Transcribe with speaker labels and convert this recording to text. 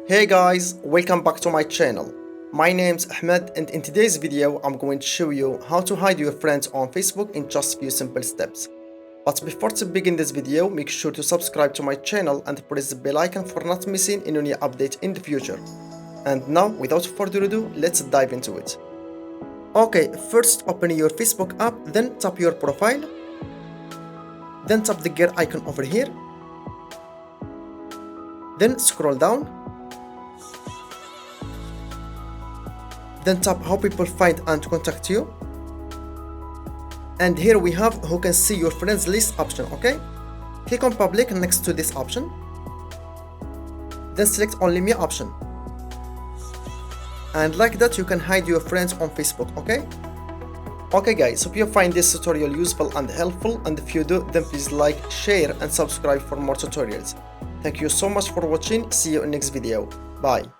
Speaker 1: Hey guys, welcome back to my channel. My name's Ahmed and in today's video I'm going to show you how to hide your friends on Facebook in just few simple steps. But before to begin this video, make sure to subscribe to my channel and press the bell icon for not missing any new update in the future. And now, without further ado, let's dive into it. Okay, first open your Facebook app, then tap your profile. Then tap the gear icon over here. Then scroll down. Then tap how people find and contact you. And here we have who can see your friends list option, okay? Click on public next to this option. Then select only me option. And like that you can hide your friends on Facebook, okay? Okay guys, hope you find this tutorial useful and helpful, and if you do, then please like, share and subscribe for more tutorials. Thank you so much for watching. See you in next video. Bye.